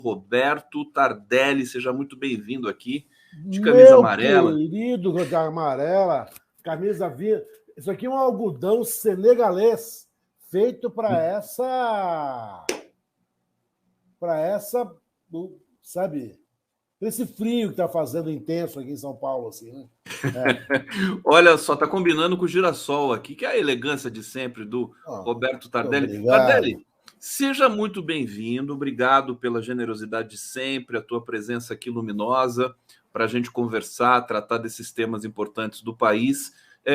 Roberto Tardelli, seja muito bem-vindo aqui, de camisa amarela. Meu querido da amarela, camisa verde. Isso aqui é um algodão senegalês feito para sabe, esse frio que está fazendo intenso aqui em São Paulo, assim, né? Olha só, tá combinando com o girassol aqui, que é a elegância de sempre do Roberto Tardelli. Obrigado. Tardelli, seja muito bem-vindo, obrigado pela generosidade de sempre, a tua presença aqui luminosa, para a gente conversar, tratar desses temas importantes do país.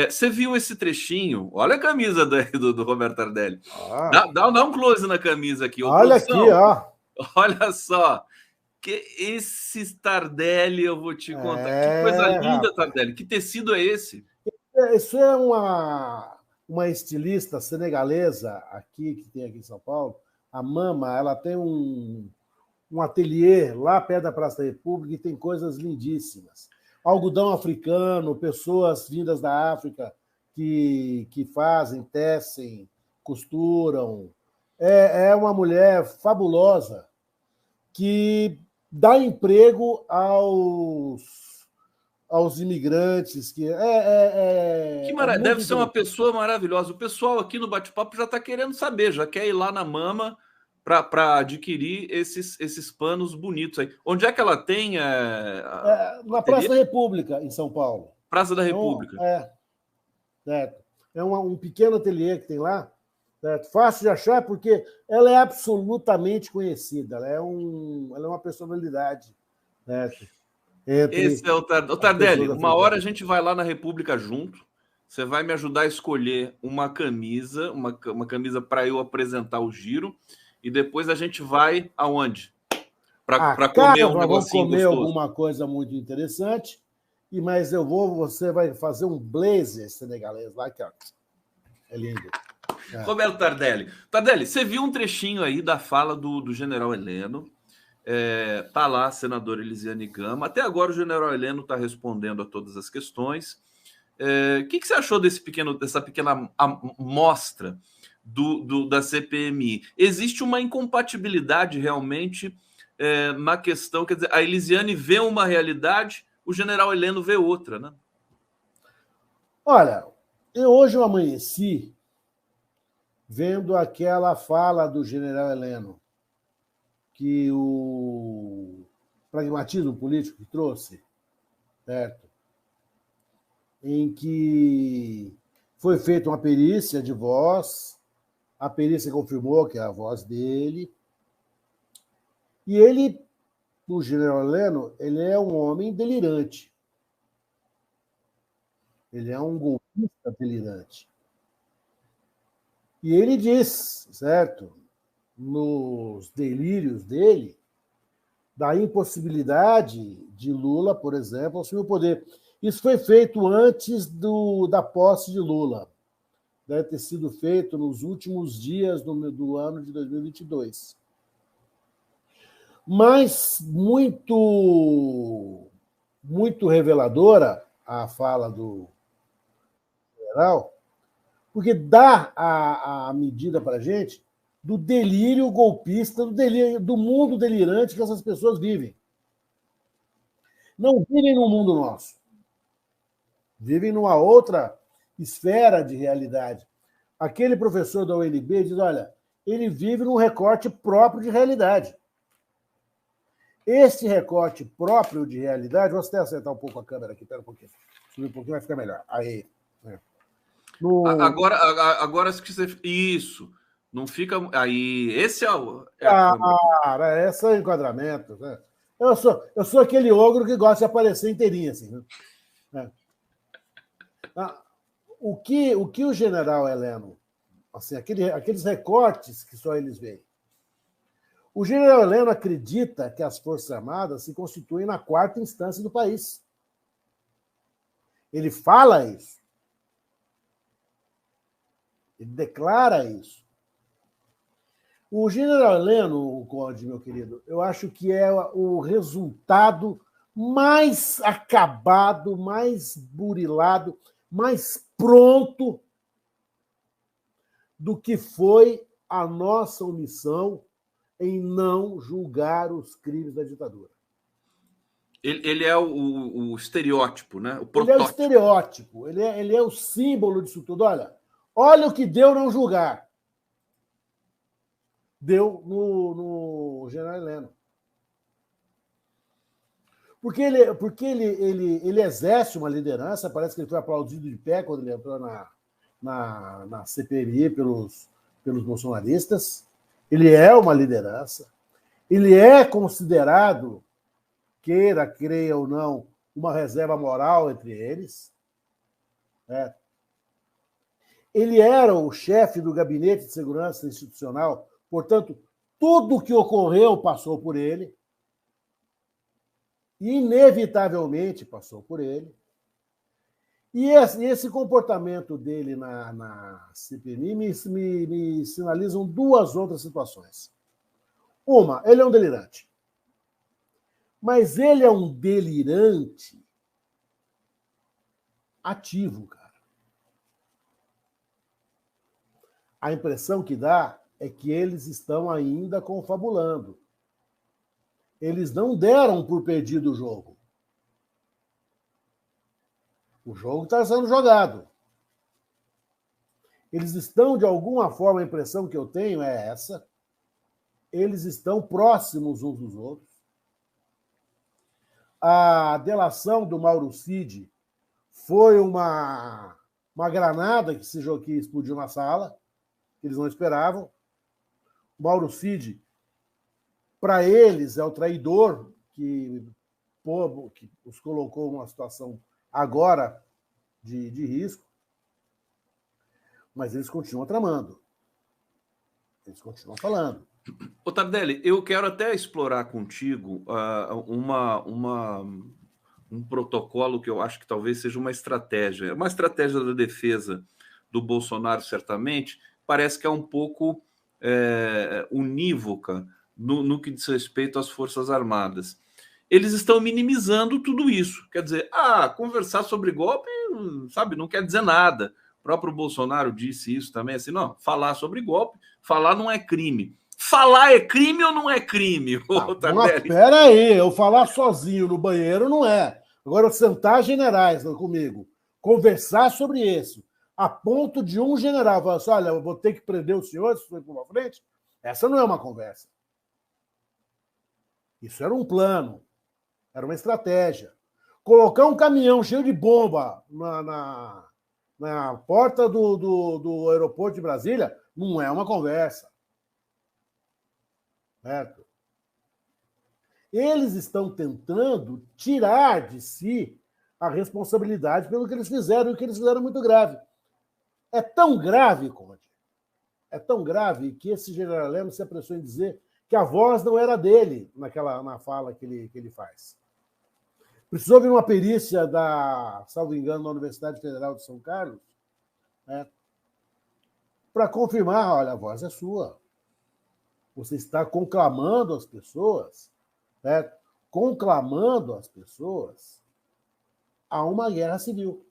Você viu esse trechinho? Olha a camisa do Roberto Tardelli. Dá um close na camisa aqui. Olha produção, aqui, ó. Olha só. Que esse Tardelli, eu vou te contar. Que coisa linda, Tardelli. Que tecido é esse? Isso é uma estilista senegalesa aqui, que tem aqui em São Paulo. A Mama, ela tem um ateliê lá perto da Praça da República e tem coisas lindíssimas. Algodão africano, pessoas vindas da África que fazem, tecem, costuram. É uma mulher fabulosa que dá emprego aos imigrantes. Deve ser uma pessoa maravilhosa. O pessoal aqui no Bate-Papo já está querendo saber, já quer ir lá na Mama para adquirir esses panos bonitos aí. Onde é que ela tem? Na Praça da República, em São Paulo. Praça da República. É um pequeno ateliê que tem lá. Certo? Fácil de achar porque ela é absolutamente conhecida. Ela é uma personalidade. Certo? Esse é o Tardelli. Uma hora a gente vai lá na República junto. Você vai me ajudar a escolher uma camisa para eu apresentar o giro. E depois a gente vai aonde? Para comer um negocinho comer gostoso. Alguma coisa muito interessante. Mas você vai fazer um blazer senegalês lá, que ó, é lindo. Roberto Tardelli. Tardelli, você viu um trechinho aí da fala do general Heleno. Tá lá a senadora Elisiane Gama. Até agora o general Heleno está respondendo a todas as questões. O que você achou dessa pequena amostra da CPMI? Existe uma incompatibilidade realmente na questão, quer dizer, a Elisiane vê uma realidade, o general Heleno vê outra, né? Olha, hoje eu amanheci vendo aquela fala do general Heleno, que o pragmatismo político que trouxe, certo? Em que foi feita uma perícia de voz, a perícia confirmou que é a voz dele, e ele, o general Heleno, ele é um homem delirante. Ele é um golpista delirante. E ele diz, certo, nos delírios dele, da impossibilidade de Lula, por exemplo, assumir o poder. Isso foi feito antes da posse de Lula. Deve ter sido feito nos últimos dias do ano de 2022. Mas muito reveladora a fala do general, porque dá a medida para a gente do delírio golpista, do mundo delirante que essas pessoas vivem. Não vivem no mundo nosso. Vivem numa outra esfera de realidade. Aquele professor da UNB diz, olha, ele vive num recorte próprio de realidade. Esse recorte próprio de realidade... Vou até acertar um pouco a câmera aqui, espera um pouquinho. Subir um pouquinho, vai ficar melhor. Aí. Agora isso. Não fica... Aí, esse é o... esse é o enquadramento. Né? Eu sou aquele ogro que gosta de aparecer inteirinho, assim. Né? O que o general Heleno... Assim, aqueles recortes que só eles veem. O general Heleno acredita que as Forças Armadas se constituem na quarta instância do país. Ele fala isso. Ele declara isso. O general Heleno, o Conde, meu querido, eu acho que é o resultado mais acabado, mais burilado, mais pronto do que foi a nossa omissão em não julgar os crimes da ditadura. Ele é o estereótipo, né? O Ele é o protótipo. estereótipo, ele é o símbolo disso tudo. Olha o que deu não julgar. Deu no general Heleno. Porque ele exerce uma liderança, parece que ele foi aplaudido de pé quando ele entrou na CPMI pelos bolsonaristas. Ele é uma liderança. Ele é considerado, queira, creia ou não, uma reserva moral entre eles. Né? Ele era o chefe do Gabinete de Segurança Institucional, portanto, tudo o que ocorreu passou por ele. Inevitavelmente passou por ele. E esse comportamento dele na CPMI me sinalizam duas outras situações. Uma, ele é um delirante. Mas ele é um delirante ativo, cara. A impressão que dá é que eles estão ainda confabulando. Eles não deram por perdido o jogo. O jogo está sendo jogado. Eles estão, de alguma forma, a impressão que eu tenho é essa, eles estão próximos uns dos outros. A delação do Mauro Cid foi uma granada que explodiu na sala, que eles não esperavam. O Mauro Cid, para eles, é o traidor que os colocou numa situação agora de risco, mas eles continuam tramando. Eles continuam falando. Ô, Tardelli, eu quero até explorar contigo um protocolo que eu acho que talvez seja uma estratégia. Uma estratégia da defesa do Bolsonaro, certamente, parece que é um pouco unívoca no que diz respeito às Forças Armadas. Eles estão minimizando tudo isso. Quer dizer, conversar sobre golpe, sabe, não quer dizer nada. O próprio Bolsonaro disse isso também, assim, não, falar sobre golpe, falar não é crime. Falar é crime ou não é crime? Mas peraí, eu falar sozinho no banheiro não é. Agora, sentar generais comigo, conversar sobre isso, a ponto de um general falar assim, olha, eu vou ter que prender o senhor se for para frente, essa não é uma conversa. Isso era um plano, era uma estratégia. Colocar um caminhão cheio de bomba na porta do aeroporto de Brasília não é uma conversa. Certo? Eles estão tentando tirar de si a responsabilidade pelo que eles fizeram, e o que eles fizeram é muito grave. É tão grave, Conde, é tão grave que esse general Heleno se apressou em dizer que a voz não era dele na fala que ele faz. Precisou vir uma perícia salvo engano, da Universidade Federal de São Carlos, né, para confirmar, olha, a voz é sua. Você está conclamando as pessoas, certo? Conclamando as pessoas a uma guerra civil.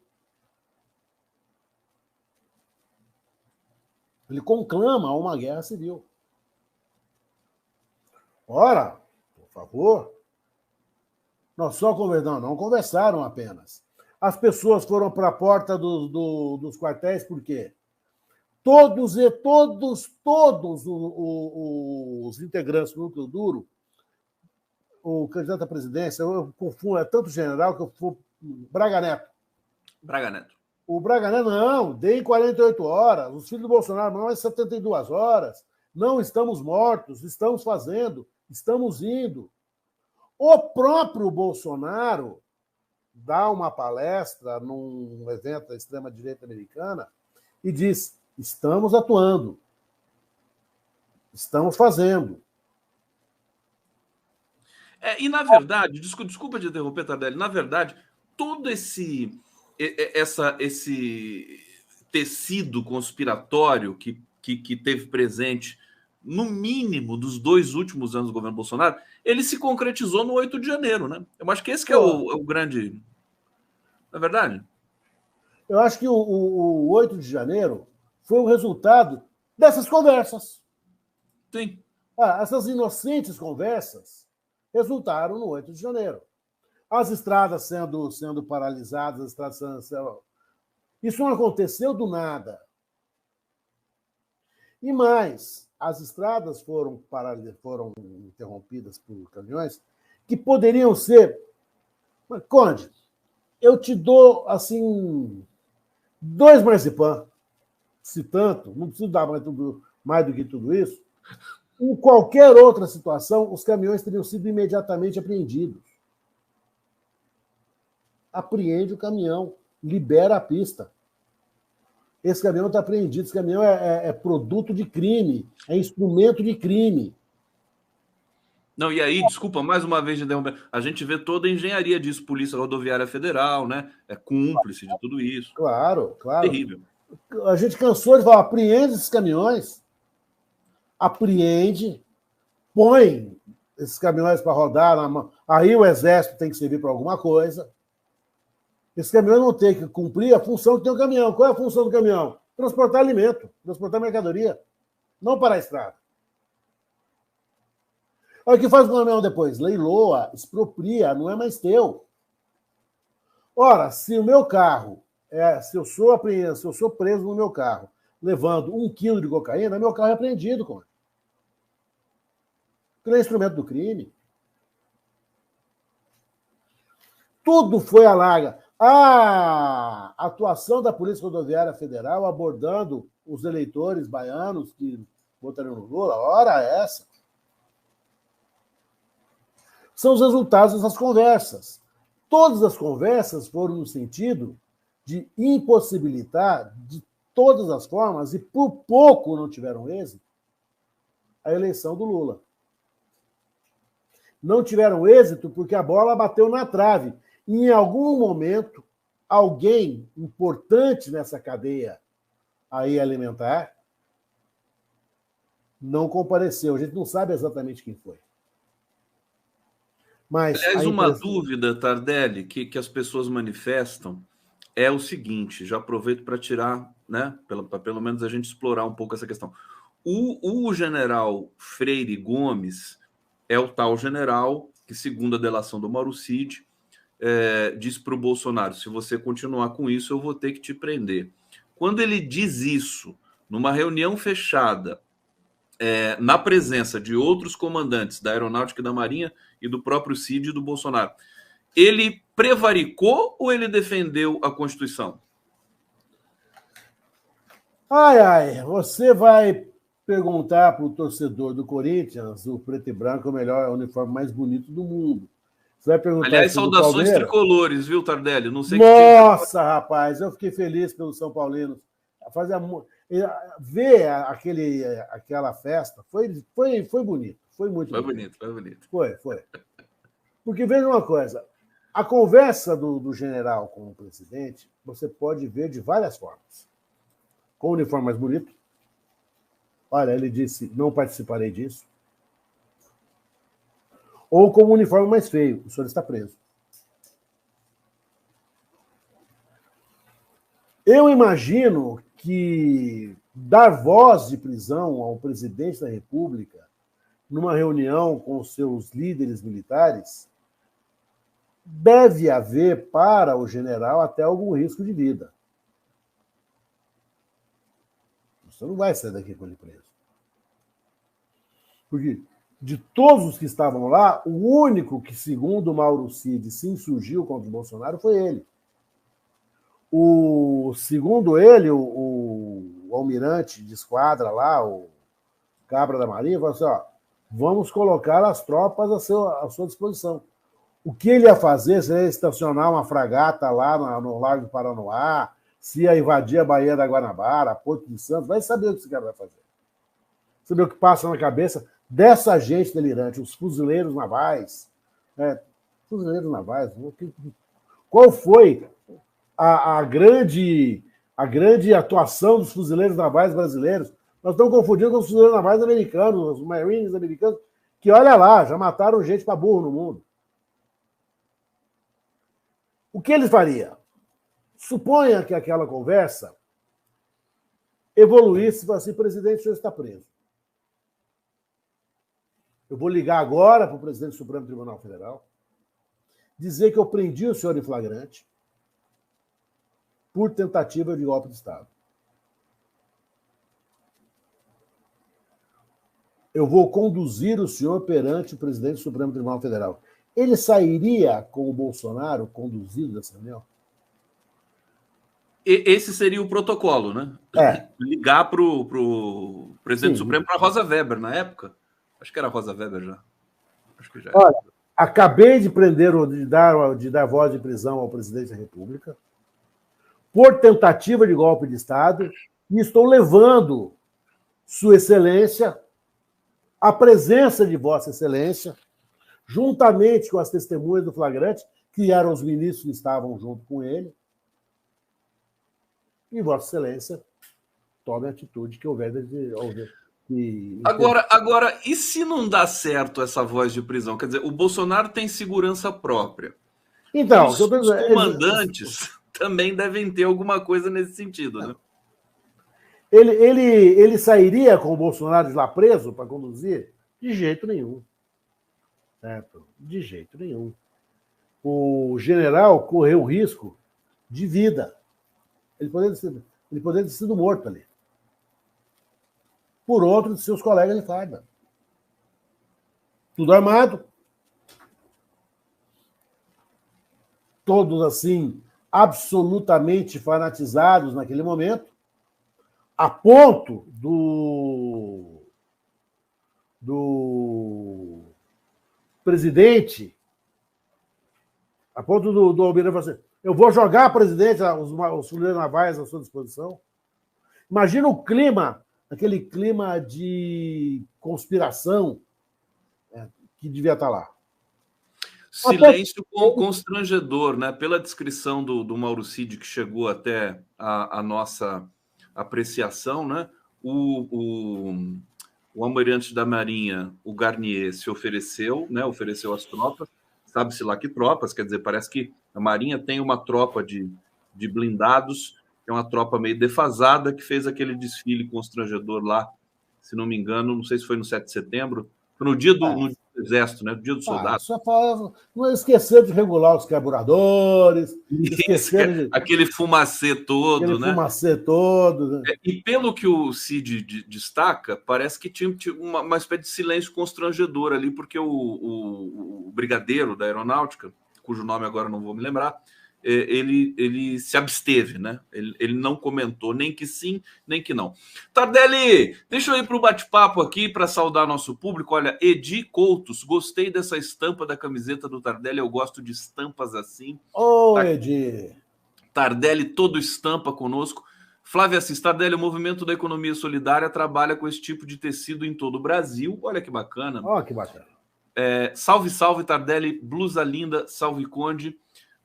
Ele conclama a uma guerra civil. Ora, por favor, nós só conversamos, não conversaram apenas. As pessoas foram para a porta dos quartéis por quê? Todos os integrantes do núcleo duro, o candidato à presidência, eu confundo, é tanto general que eu for Braga Neto. Braga Neto. O Braga Neto, não, dei 48 horas. Os filhos do Bolsonaro, não, é 72 horas. Não estamos mortos, estamos fazendo, estamos indo. O próprio Bolsonaro dá uma palestra num evento da extrema-direita americana e diz: estamos atuando, estamos fazendo. E, na verdade, desculpa te interromper, Tardelli, na verdade, todo esse tecido conspiratório que teve presente, no mínimo, dos 2 últimos anos do governo Bolsonaro, ele se concretizou no 8 de janeiro, né? Eu acho que esse que é o grande... Não é verdade? Eu acho que o 8 de janeiro foi o resultado dessas conversas. Sim. Essas inocentes conversas resultaram no 8 de janeiro. As estradas sendo paralisadas, as estradas isso não aconteceu do nada. E mais, as estradas foram interrompidas por caminhões que poderiam ser... Conde, eu te dou, assim, 2 marzipan, se tanto, não preciso dar mais do que tudo isso. Em qualquer outra situação, os caminhões teriam sido imediatamente apreendidos. Apreende o caminhão, libera a pista. Esse caminhão está apreendido, esse caminhão é produto de crime, é instrumento de crime. Não, e aí, desculpa, mais uma vez de interromper, a gente vê toda a engenharia disso, Polícia Rodoviária Federal, né? É cúmplice de tudo isso. Claro. Terrível. A gente cansou de falar, apreende esses caminhões, apreende, põe esses caminhões para rodar, aí o Exército tem que servir para alguma coisa. Esse caminhão não tem que cumprir a função que tem o caminhão. Qual é a função do caminhão? Transportar alimento, transportar mercadoria, não parar a estrada. Olha o que faz o caminhão depois? Leiloa, expropria, não é mais teu. Ora, se o meu carro, se eu sou preso no meu carro, levando 1 quilo de cocaína, meu carro é apreendido, Conde. Porque é instrumento do crime. Tudo foi à larga. A atuação da Polícia Rodoviária Federal abordando os eleitores baianos que votariam no Lula, ora essa. São os resultados dessas conversas. Todas as conversas foram no sentido de impossibilitar, de todas as formas, e por pouco não tiveram êxito, a eleição do Lula. Não tiveram êxito porque a bola bateu na trave. E, em algum momento, alguém importante nessa cadeia aí alimentar não compareceu. A gente não sabe exatamente quem foi. Mas aliás, uma dúvida, Tardelli, que as pessoas manifestam é o seguinte, já aproveito para tirar, né, para pelo menos a gente explorar um pouco essa questão. O general Freire Gomes é o tal general que, segundo a delação do Mauro Cid, diz para o Bolsonaro, se você continuar com isso, eu vou ter que te prender. Quando ele diz isso, numa reunião fechada, na presença de outros comandantes da Aeronáutica e da Marinha e do próprio Cid e do Bolsonaro, ele prevaricou ou ele defendeu a Constituição? Você vai perguntar para o torcedor do Corinthians, o preto e branco é o melhor, é o uniforme mais bonito do mundo. Você vai perguntar. Aliás, saudações tricolores, viu, Tardelli? Não sei. Nossa, rapaz, eu fiquei feliz pelos São Paulinos. Ver aquela festa foi bonito, foi muito bonito. Foi bonito. Foi. Porque veja uma coisa, a conversa do general com o presidente, você pode ver de várias formas. Com o uniforme mais bonito, olha, ele disse, não participarei disso. Ou com o uniforme mais feio, o senhor está preso. Eu imagino que dar voz de prisão ao presidente da República numa reunião com os seus líderes militares deve haver para o general até algum risco de vida. Você não vai sair daqui com ele preso. Porque de todos os que estavam lá, o único que, segundo o Mauro Cid, se insurgiu contra o Bolsonaro foi ele. Segundo ele, o almirante de esquadra lá, o Cabra da Marinha, falou assim, vamos colocar as tropas à sua disposição. O que ele ia fazer seria estacionar uma fragata lá no Largo do Paranoá, se ia invadir a Baía da Guanabara, Porto de Santos, vai saber o que esse cara vai fazer. Saber o que passa na cabeça dessa gente delirante, os fuzileiros navais. Fuzileiros navais? Qual foi a grande atuação dos fuzileiros navais brasileiros? Nós estamos confundindo com os fuzileiros navais americanos, os Marines americanos, que, olha lá, já mataram gente para burro no mundo. O que ele faria? Suponha que aquela conversa evoluísse e falasse assim, presidente, o senhor está preso. Eu vou ligar agora para o presidente do Supremo Tribunal Federal, dizer que eu prendi o senhor em flagrante por tentativa de golpe de Estado. Eu vou conduzir o senhor perante o presidente do Supremo Tribunal Federal. Ele sairia com o Bolsonaro conduzido dessa reunião? Esse seria o protocolo, né? Ligar para o presidente do Supremo, para Rosa Weber, na época. Acho que era Rosa Weber já. Acho que já era. Olha, acabei de prender, de dar voz de prisão ao presidente da República por tentativa de golpe de Estado e estou levando Sua Excelência à presença de Vossa Excelência, juntamente com as testemunhas do flagrante, que eram os ministros que estavam junto com ele, e Vossa Excelência tome a atitude que houver de Agora, e se não dá certo essa voz de prisão? Quer dizer, o Bolsonaro tem segurança própria. Então, os comandantes também devem ter alguma coisa nesse sentido, né? Ele sairia com o Bolsonaro de lá preso para conduzir? De jeito nenhum. Certo? De jeito nenhum. O general correu risco de vida. Ele poderia ter sido morto ali. Por outro de seus colegas de farda. Tudo armado. Todos, assim, absolutamente fanatizados naquele momento, a ponto do presidente, a ponto do Almirante falar assim, eu vou jogar, presidente, os fuzileiros navais à sua disposição. Imagina o clima, aquele clima de conspiração que devia estar lá. Silêncio constrangedor, né? Pela descrição do Mauro Cid, que chegou até a nossa apreciação, né? O almirante da Marinha, o Garnier, se ofereceu, né? Ofereceu as tropas, sabe-se lá que tropas, quer dizer, parece que a Marinha tem uma tropa de blindados, é uma tropa meio defasada, que fez aquele desfile constrangedor lá, se não me engano, não sei se foi no 7 de setembro, foi no dia do Exército, né? No dia do soldado. Não esqueceram de regular os carburadores, aquele fumacê todo, né? Fumacê todo. Né? E pelo que o Cid destaca, parece que tinha uma espécie de silêncio constrangedor ali, porque o brigadeiro da aeronáutica, cujo nome agora não vou me lembrar, ele se absteve, né? Ele não comentou nem que sim, nem que não. Tardelli, deixa eu ir para o bate-papo aqui para saudar nosso público. Olha, Edi Coutos, gostei dessa estampa da camiseta do Tardelli, eu gosto de estampas assim. Edi. Tardelli, todo estampa conosco. Flávia Assis, Tardelli, o movimento da economia solidária trabalha com esse tipo de tecido em todo o Brasil. Olha que bacana. Que bacana. Salve, salve, Tardelli, blusa linda, salve, Conde.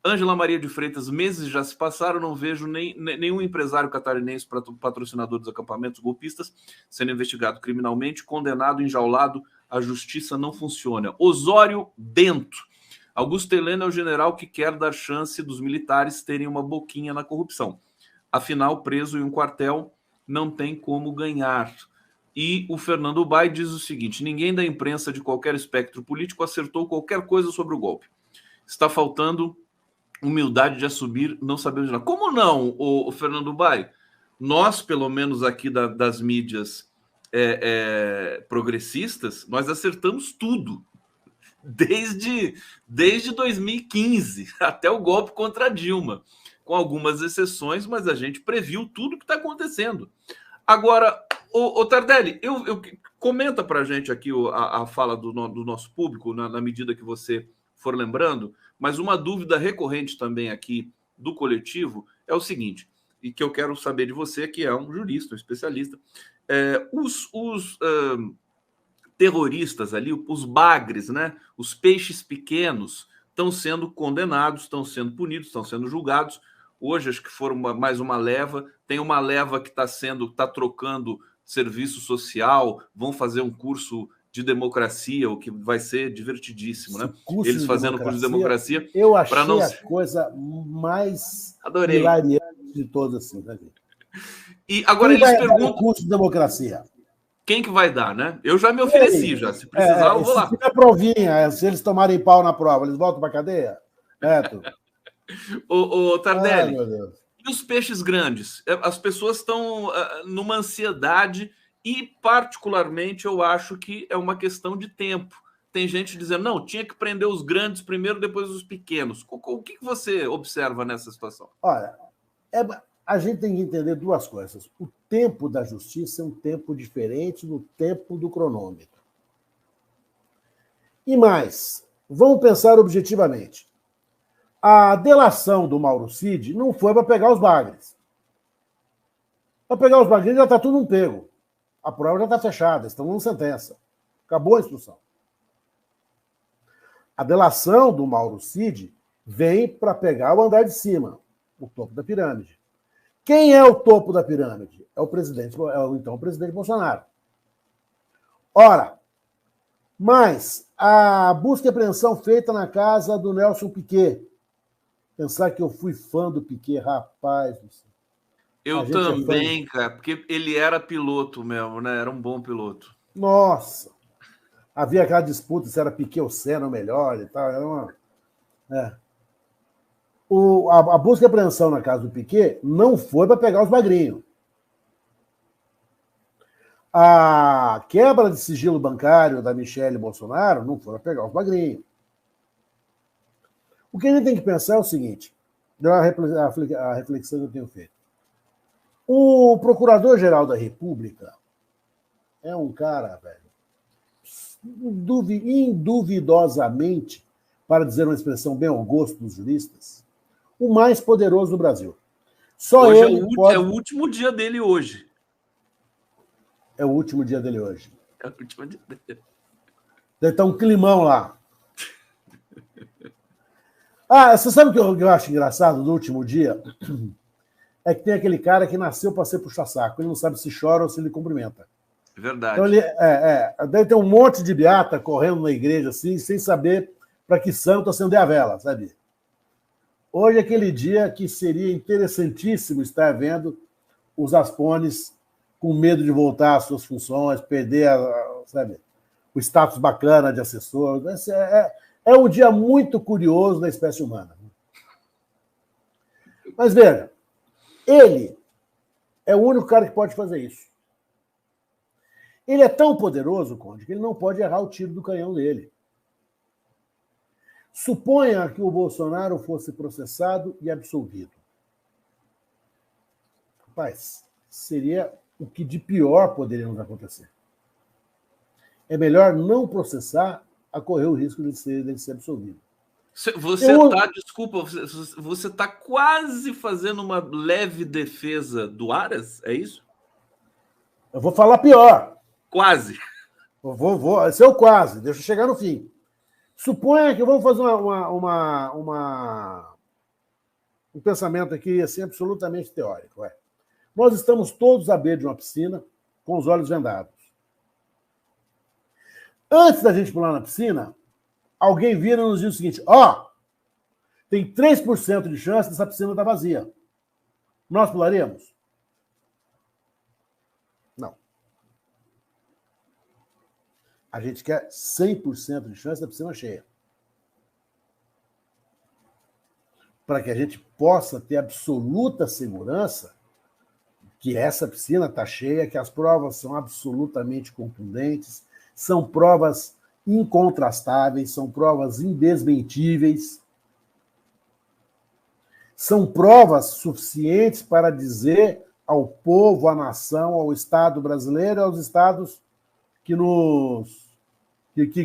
Ângela Maria de Freitas, meses já se passaram, não vejo nenhum empresário catarinense patrocinador dos acampamentos golpistas sendo investigado criminalmente, condenado, enjaulado, a justiça não funciona. Osório Bento, Augusto Heleno é o general que quer dar chance dos militares terem uma boquinha na corrupção. Afinal, preso em um quartel não tem como ganhar. E o Fernando Bai diz o seguinte, ninguém da imprensa de qualquer espectro político acertou qualquer coisa sobre o golpe. Está faltando humildade de assumir, não sabemos nada. Como não, o Fernando Bai? Nós, pelo menos aqui das mídias progressistas, nós acertamos tudo. Desde 2015, até o golpe contra a Dilma. Com algumas exceções, mas a gente previu tudo que está acontecendo. Agora, o Tardelli, comenta para a gente aqui a fala do nosso público, na medida que você for lembrando, mas uma dúvida recorrente também aqui do coletivo é o seguinte, e que eu quero saber de você, que é um jurista, um especialista, os terroristas ali, os bagres, né, os peixes pequenos, estão sendo condenados, estão sendo punidos, estão sendo julgados. Hoje, acho que foram mais uma leva, tem uma leva que está trocando serviço social, vão fazer um curso de democracia, o que vai ser divertidíssimo, né? Eles fazendo curso de democracia. Eu achei a coisa mais hilariante de todas, assim, né? E agora eles perguntam... curso de democracia. Quem que vai dar, né? Eu já me ofereci, já. Se precisar, eu vou lá. Se tiver provinha, se eles tomarem pau na prova, eles voltam para a cadeia? Neto. Ô, Ai, Tardelli, meu Deus. e os peixes grandes? As pessoas estão numa ansiedade e, particularmente, eu acho que é uma questão de tempo. Tem gente dizendo, não, tinha que prender os grandes primeiro, depois os pequenos. O que você observa nessa situação? Olha, a gente tem que entender duas coisas. O tempo da justiça é um tempo diferente do tempo do cronômetro. E mais, vamos pensar objetivamente. A delação do Mauro Cid não foi para pegar os bagres. Para pegar os bagres já está tudo um pego. A prova já está fechada, estão dando sentença. Acabou a instrução. A delação do Mauro Cid vem para pegar o andar de cima, o topo da pirâmide. Quem é o topo da pirâmide? É o presidente, então o presidente Bolsonaro. Ora, mas a busca e apreensão feita na casa do Nelson Piquet. Pensar que eu fui fã do Piquet, rapaz. Eu também, cara, porque ele era piloto mesmo, né? Era um bom piloto. Nossa! Havia aquela disputa se era Piquet ou Senna o melhor e tal. Era uma... A busca e apreensão na casa do Piquet não foi para pegar os magrinhos. A quebra de sigilo bancário da Michele Bolsonaro não foi para pegar os magrinhos. O que a gente tem que pensar é o seguinte, a reflexão que eu tenho feito. O Procurador-Geral da República é um cara, velho, induvidosamente, para dizer uma expressão bem ao gosto dos juristas, o mais poderoso do Brasil. Só hoje ele pode... é o último dia dele hoje. É o último dia dele hoje. É o último dia dele. Deve estar um climão lá. Você sabe o que eu acho engraçado do último dia? É que tem aquele cara que nasceu para ser puxa-saco. Ele não sabe se chora ou se ele cumprimenta. Verdade. Então ele deve ter um monte de beata correndo na igreja assim, sem saber para que santo acender a vela, sabe? Hoje é aquele dia que seria interessantíssimo estar vendo os aspones com medo de voltar às suas funções, perder sabe, o status bacana de assessor. É um dia muito curioso da espécie humana. Mas veja, ele é o único cara que pode fazer isso. Ele é tão poderoso, Conde, que ele não pode errar o tiro do canhão dele. Suponha que o Bolsonaro fosse processado e absolvido. Rapaz, seria o que de pior poderia nos acontecer. É melhor não processar a correr o risco de ser absolvido. Você está quase fazendo uma leve defesa do Aras? É isso? Eu vou falar pior. Quase. Esse é o quase, deixa eu chegar no fim. Suponha que vamos fazer um pensamento aqui assim, absolutamente teórico. Nós estamos todos à beira de uma piscina com os olhos vendados. Antes da gente pular na piscina, alguém vira e nos diz o seguinte, tem 3% de chance dessa piscina estar vazia. Nós pularíamos? Não. A gente quer 100% de chance da piscina cheia. Para que a gente possa ter absoluta segurança que essa piscina está cheia, que as provas são absolutamente contundentes, são provas incontrastáveis, são provas indesmentíveis, são provas suficientes para dizer ao povo, à nação, ao Estado brasileiro e aos estados que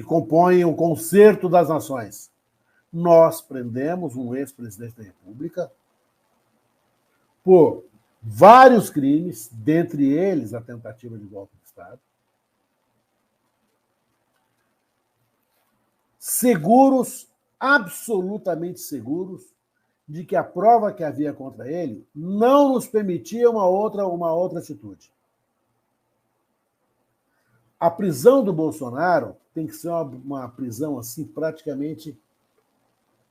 compõem o concerto das nações. Nós prendemos um ex-presidente da República por vários crimes, dentre eles a tentativa de golpe de Estado, seguros, absolutamente seguros, de que a prova que havia contra ele não nos permitia uma outra atitude. A prisão do Bolsonaro tem que ser uma prisão assim praticamente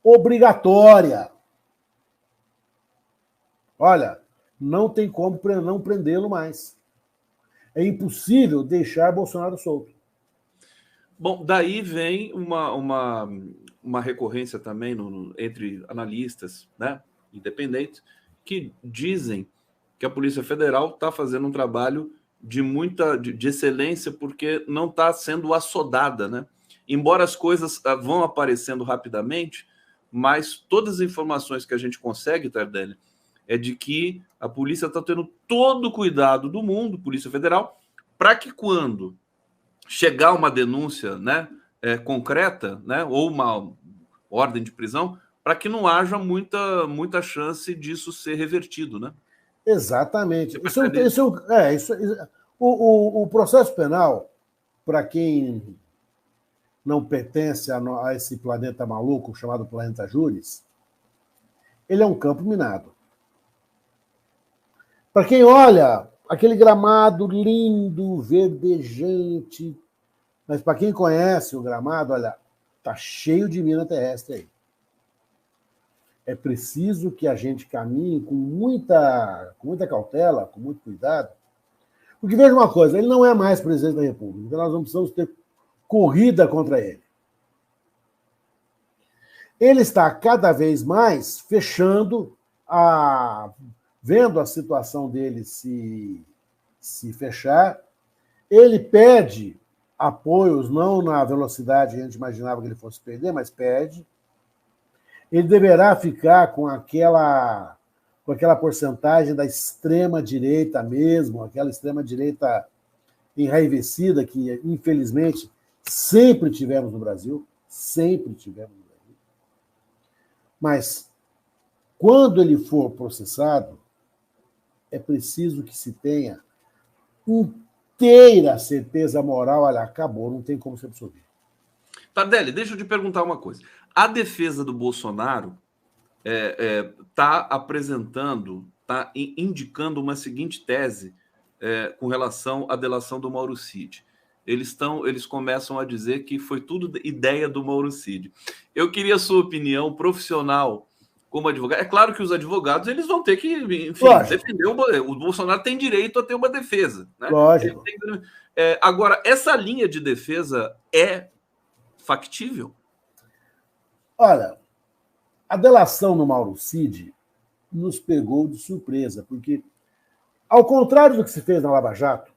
obrigatória. Olha, não tem como não prendê-lo mais. É impossível deixar Bolsonaro solto. Bom, daí vem uma recorrência também entre analistas, né, independentes, que dizem que a Polícia Federal está fazendo um trabalho de excelência porque não está sendo assodada, né? Embora as coisas vão aparecendo rapidamente, mas todas as informações que a gente consegue, Tardelli, é de que a polícia está tendo todo o cuidado do mundo, Polícia Federal, para que quando chegar uma denúncia, né, concreta, né, ou uma ordem de prisão, para que não haja muita chance disso ser revertido, né? Exatamente. Você percebe isso? O processo penal, para quem não pertence a esse planeta maluco chamado planeta Júris, ele é um campo minado. Para quem olha aquele gramado lindo, verdejante, mas para quem conhece o gramado, olha, tá cheio de mina terrestre aí. É preciso que a gente caminhe com muita cautela, com muito cuidado, porque veja uma coisa, ele não é mais presidente da República, então nós não precisamos ter corrida contra ele. Ele está cada vez mais vendo a situação dele se fechar. Ele pede apoios, não na velocidade que a gente imaginava que ele fosse perder, mas pede. Ele deverá ficar com aquela porcentagem da extrema-direita mesmo, aquela extrema-direita enraivecida que, infelizmente, sempre tivemos no Brasil, sempre tivemos no Brasil. Mas, quando ele for processado, é preciso que se tenha inteira certeza moral, olha, acabou, não tem como se absorver. Tardelli, deixa eu te perguntar uma coisa. A defesa do Bolsonaro está apresentando, está indicando uma seguinte tese com relação à delação do Mauro Cid. Eles começam a dizer que foi tudo ideia do Mauro Cid. Eu queria a sua opinião profissional como advogado. É claro que os advogados eles vão ter que, enfim, defender o Bolsonaro tem direito a ter uma defesa, né? Lógico. Agora, essa linha de defesa é factível? Olha, a delação do Mauro Cid nos pegou de surpresa, porque, ao contrário do que se fez na Lava Jato,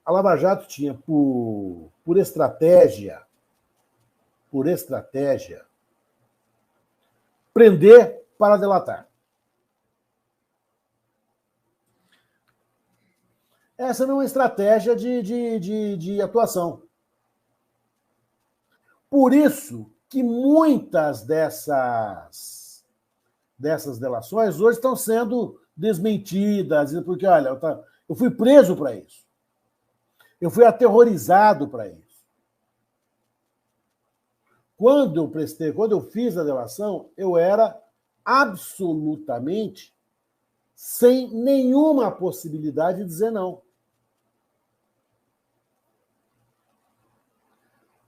a Lava Jato tinha, por estratégia, prender para delatar. Essa não é uma estratégia de atuação. Por isso que muitas dessas delações hoje estão sendo desmentidas, porque, olha, eu fui preso para isso. Eu fui aterrorizado para isso. Quando eu fiz a delação, eu era absolutamente sem nenhuma possibilidade de dizer não.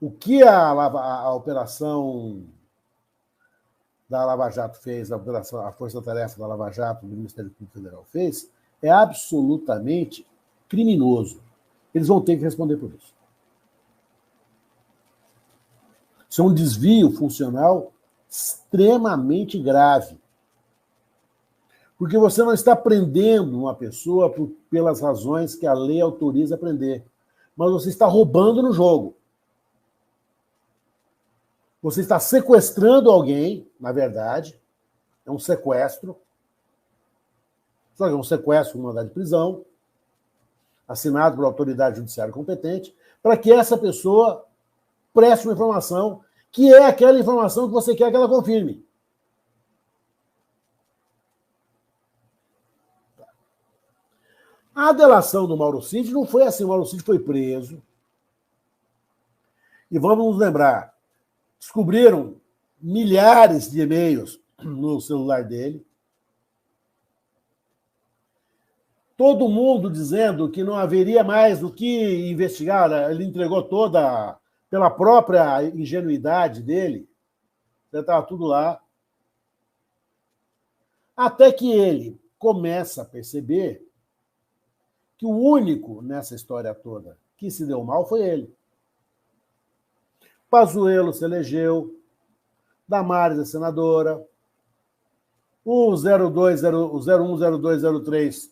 O que a operação da Lava Jato fez, a Força-Tarefa da Lava Jato do Ministério Público Federal fez, é absolutamente criminoso. Eles vão ter que responder por isso. Isso é um desvio funcional extremamente grave. Porque você não está prendendo uma pessoa pelas razões que a lei autoriza a prender, mas você está roubando no jogo. Você está sequestrando alguém, na verdade, é um sequestro, só que é um sequestro com mandado de prisão, assinado por autoridade judiciária competente, para que essa pessoa preste uma informação que é aquela informação que você quer que ela confirme. A delação do Mauro Cid não foi assim. O Mauro Cid foi preso. E vamos nos lembrar, descobriram milhares de e-mails no celular dele. Todo mundo dizendo que não haveria mais do que investigar. Ele entregou toda, pela própria ingenuidade dele. Estava tudo lá. Até que ele começa a perceber que o único nessa história toda que se deu mal foi ele. Pazuello se elegeu, Damares é senadora, o 02, o 01, 02, 03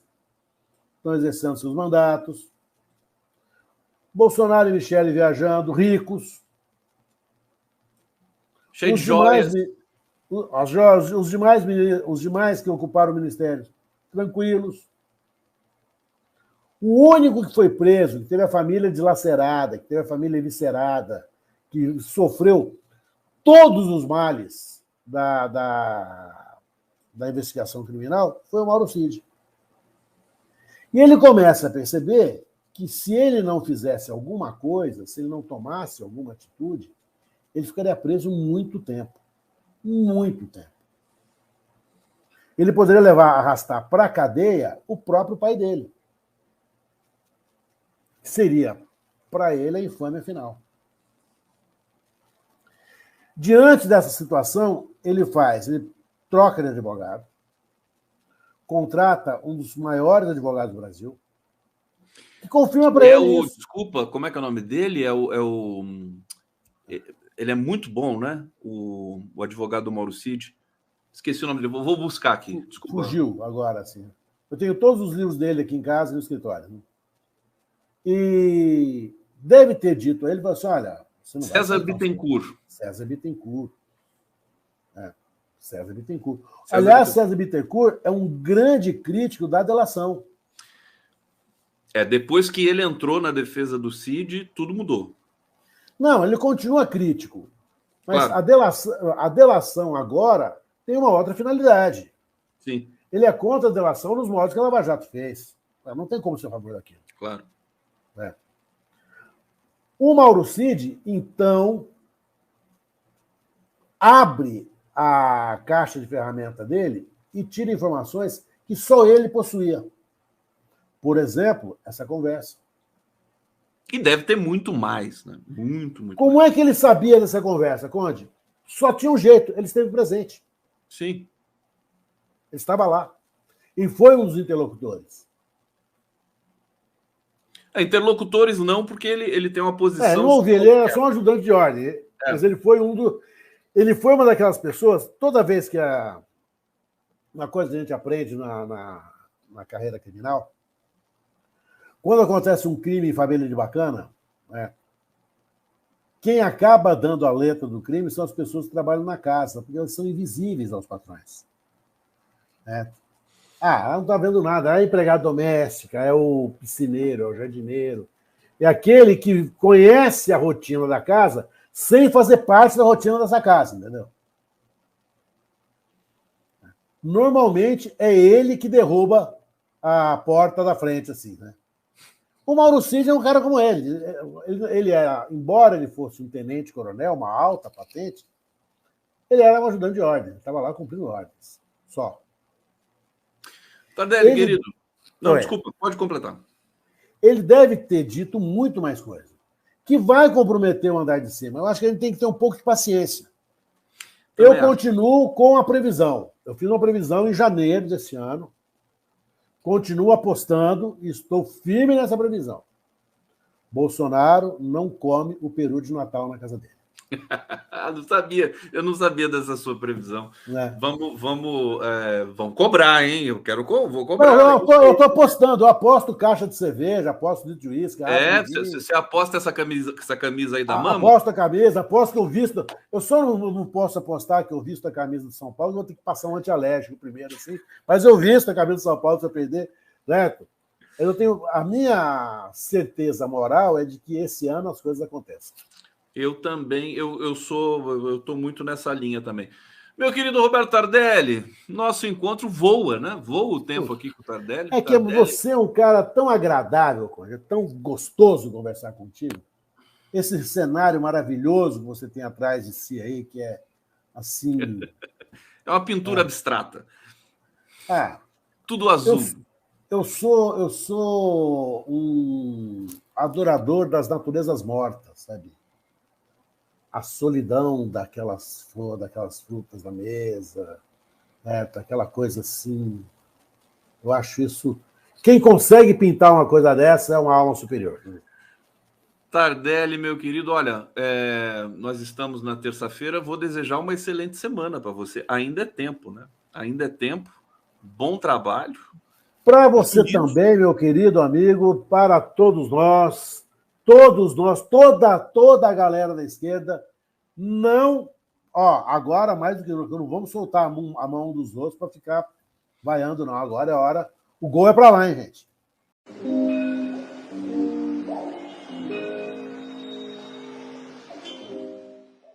estão exercendo seus mandatos, Bolsonaro e Michele viajando, ricos. Cheio de joias. Os demais que ocuparam o ministério, tranquilos. O único que foi preso, que teve a família dilacerada, que teve a família eviscerada, que sofreu todos os males da investigação criminal, foi o Mauro Cid. E ele começa a perceber que se ele não fizesse alguma coisa, se ele não tomasse alguma atitude, ele ficaria preso muito tempo. Muito tempo. Ele poderia arrastar para a cadeia o próprio pai dele. Seria, para ele, a infâmia final. Diante dessa situação, ele troca de advogado, contrata um dos maiores advogados do Brasil, que confirma para ele isso. Desculpa, como é que é o nome dele? Ele é muito bom, né? O advogado do Mauro Cid. Esqueci o nome dele, vou buscar aqui. Desculpa. Fugiu agora, assim. Eu tenho todos os livros dele aqui em casa e no escritório. Né? E deve ter dito a ele, assim, olha... Você não César Bittencourt. César Bittencourt. César Bittencourt. Aliás, César Bittencourt é um grande crítico da delação. Depois que ele entrou na defesa do Cid, tudo mudou. Não, ele continua crítico. Mas claro. a delação agora tem uma outra finalidade. Sim. Ele é contra a delação nos modos que a Lava Jato fez. Não tem como ser a favor daquilo. Claro. O Mauro Cid, então, abre a caixa de ferramenta dele e tira informações que só ele possuía. Por exemplo, essa conversa. E deve ter muito mais, né? Muito Como mais. É que ele sabia dessa conversa, Conde? Só tinha um jeito, ele esteve presente. Sim. Ele estava lá. E foi um dos interlocutores. Interlocutores não, porque ele tem uma posição... Não ouvi, ele era só um ajudante de ordem. Mas ele foi ele foi uma daquelas pessoas, toda vez que uma coisa que a gente aprende na carreira criminal, quando acontece um crime em família de bacana, quem acaba dando a letra do crime são as pessoas que trabalham na casa, porque elas são invisíveis aos patrões. Ela não está vendo nada, é a empregada doméstica, é o piscineiro, é o jardineiro. É aquele que conhece a rotina da casa sem fazer parte da rotina dessa casa, entendeu? Normalmente é ele que derruba a porta da frente, assim, né? O Mauro Cid é um cara como ele. Ele embora ele fosse um tenente-coronel, uma alta patente, ele era um ajudante de ordem, estava lá cumprindo ordens, só. Tardelli, querido. Não, desculpa, pode completar. Ele deve ter dito muito mais coisa, que vai comprometer o andar de cima. Eu acho que ele tem que ter um pouco de paciência. Eu continuo com a previsão. Eu fiz uma previsão em janeiro desse ano. Continuo apostando e estou firme nessa previsão. Bolsonaro não come o peru de Natal na casa dele. Eu não sabia dessa sua previsão. Vamos cobrar, hein? Vou cobrar. Eu estou apostando, eu aposto caixa de cerveja, aposto litro de uísque. Você aposta essa camisa aí da Mama? Aposto a camisa, aposto que eu visto. Eu só não posso apostar que eu visto a camisa de São Paulo, vou ter que passar um antialérgico primeiro, assim. Mas eu visto a camisa de São Paulo se eu perder, certo? A minha certeza moral é de que esse ano as coisas acontecem. Eu também, eu estou muito nessa linha também. Meu querido Roberto Tardelli, nosso encontro voa, né? Voa o tempo aqui com o Tardelli. Que você é um cara tão agradável, é tão gostoso conversar contigo. Esse cenário maravilhoso que você tem atrás de si aí, que é assim... É uma pintura abstrata. Tudo azul. Eu sou um adorador das naturezas mortas, sabe? A solidão daquelas frutas na mesa, aquela coisa assim. Eu acho isso. Quem consegue pintar uma coisa dessa é uma alma superior. Tardelli, meu querido, olha, nós estamos na terça-feira, vou desejar uma excelente semana para você. Ainda é tempo, né? Ainda é tempo. Bom trabalho. Para você também, meu querido amigo, para todos nós, toda a galera da esquerda, não... agora, mais do que nunca, não vamos soltar a mão dos outros para ficar vaiando, não. Agora é hora... O gol é para lá, hein, gente?